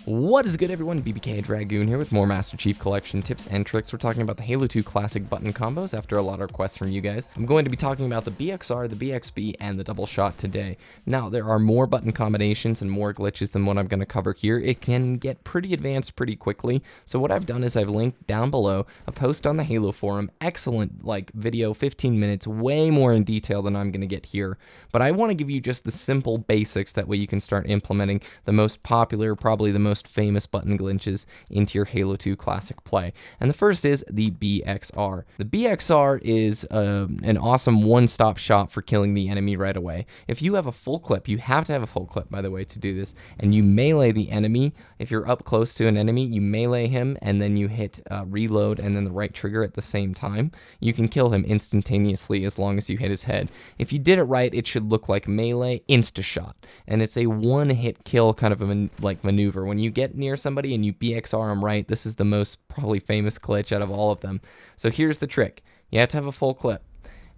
What is good, everyone? BBKDRAGOON here with more Master Chief Collection tips and tricks. We're talking about the Halo 2 classic button combos after a lot of requests from you guys. I'm going to be talking about the BXR, the BXB, and the double shot today. Now, there are more button combinations and more glitches than what I'm going to cover here. It can get pretty advanced pretty quickly. So what I've done is I've linked down below a post on the Halo forum. Excellent video, 15 minutes, way more in detail than I'm going to get here. But I want to give you just the simple basics. That way you can start implementing the most popular, probably the most famous button glitches into your Halo 2 classic play. And the first is the BXR. The BXR is an awesome one-stop shop for killing the enemy right away. If you have a full clip, you have to have a full clip, by the way, to do this, and you melee the enemy. If you're up close to an enemy, you melee him, and then you hit reload and then the right trigger at the same time. You can kill him instantaneously as long as you hit his head. If you did it right, it should look like melee insta-shot, and it's a one-hit kill kind of a maneuver. When you get near somebody and you BXR them right, this is the most probably famous glitch out of all of them. So here's the trick. You have to have a full clip.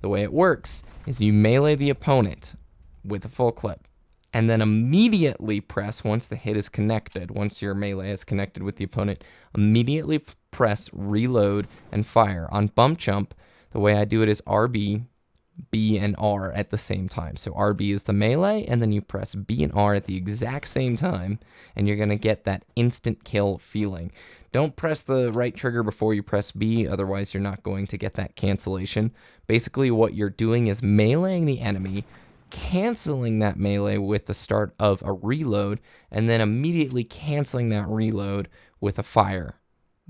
The way it works is you melee the opponent with a full clip, and then immediately press, once the hit is connected, once your melee is connected with the opponent, immediately press reload and fire. On bump jump, the way I do it is RB, B, and R at the same time. So RB is the melee, and then you press B and R at the exact same time, and you're going to get that instant kill feeling. Don't press the right trigger before you press B, otherwise you're not going to get that cancellation. Basically what you're doing is meleeing the enemy, canceling that melee with the start of a reload, and then immediately canceling that reload with a fire.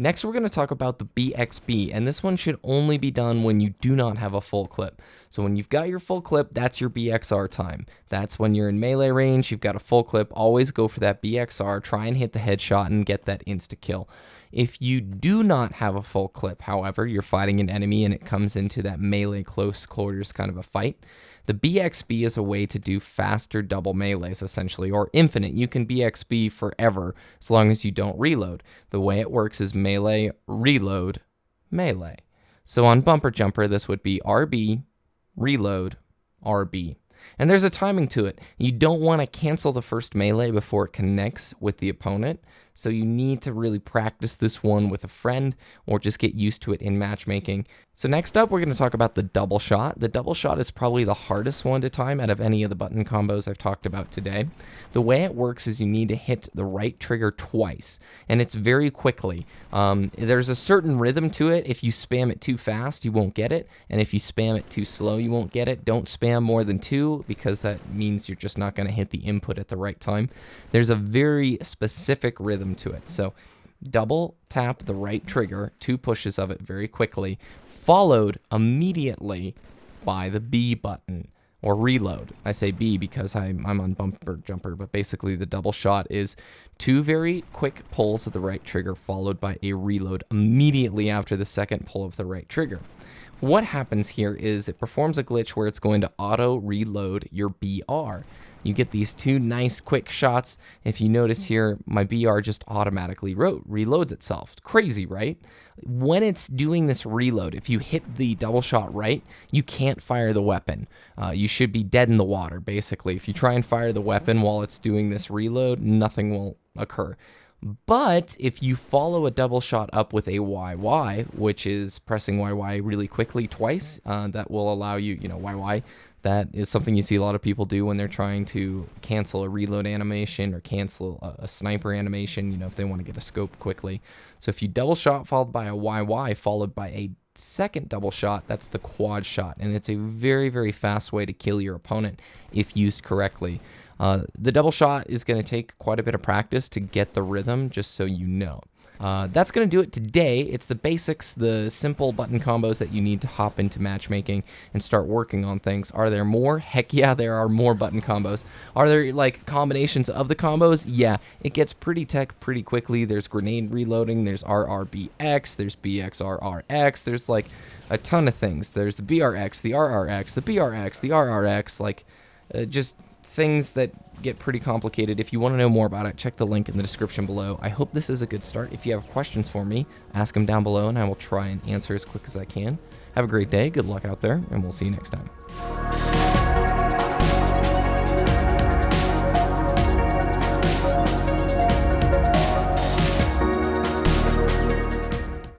Next, we're going to talk about the BXB, and this one should only be done when you do not have a full clip. So when you've got your full clip, that's your BXR time. That's when you're in melee range, you've got a full clip, always go for that BXR, try and hit the headshot and get that insta-kill. If you do not have a full clip, however, you're fighting an enemy and it comes into that melee close quarters kind of a fight, the BXB is a way to do faster double melees, essentially, or infinite. You can BXB forever as long as you don't reload. The way it works is melee, reload, melee. So on bumper jumper, this would be RB, reload, RB. And there's a timing to it. You don't want to cancel the first melee before it connects with the opponent. So you need to really practice this one with a friend or just get used to it in matchmaking. So next up, we're going to talk about the double shot. The double shot is probably the hardest one to time out of any of the button combos I've talked about today. The way it works is you need to hit the right trigger twice, and it's very quickly. There's a certain rhythm to it. If you spam it too fast, you won't get it, and if you spam it too slow, you won't get it. Don't spam more than two, because that means you're just not going to hit the input at the right time. There's a very specific rhythm to it. So double tap the right trigger, 2 pushes of it very quickly, followed immediately by the B button or reload. I say B because I'm on bumper jumper, but basically the double shot is 2 very quick pulls of the right trigger followed by a reload immediately after the second pull of the right trigger. What happens here is it performs a glitch where it's going to auto reload your BR. You get these 2 nice quick shots. If you notice here, my BR just automatically reloads itself. Crazy, right? When it's doing this reload, if you hit the double shot right, you can't fire the weapon. You should be dead in the water, basically. If you try and fire the weapon while it's doing this reload, nothing will occur. But if you follow a double shot up with a YY, which is pressing YY really quickly twice, that will allow you, YY, that is something you see a lot of people do when they're trying to cancel a reload animation or cancel a sniper animation, if they want to get a scope quickly. So if you double shot followed by a YY followed by a second double shot, that's the quad shot, and it's a very, very fast way to kill your opponent if used correctly. The double shot is going to take quite a bit of practice to get the rhythm, just so you know. That's going to do it today. It's the basics, the simple button combos that you need to hop into matchmaking and start working on things. Are there more? Heck yeah, there are more button combos. Are there combinations of the combos? Yeah, it gets pretty tech pretty quickly. There's grenade reloading, there's RRBX, there's BXRRX, there's a ton of things. There's the BRX, the RRX, the BRX, the RRX, just things that get pretty complicated. If you want to know more about it, check the link in the description below. I hope this is a good start. If you have questions for me, ask them down below and I will try and answer as quick as I can. Have a great day, good luck out there, and we'll see you next time.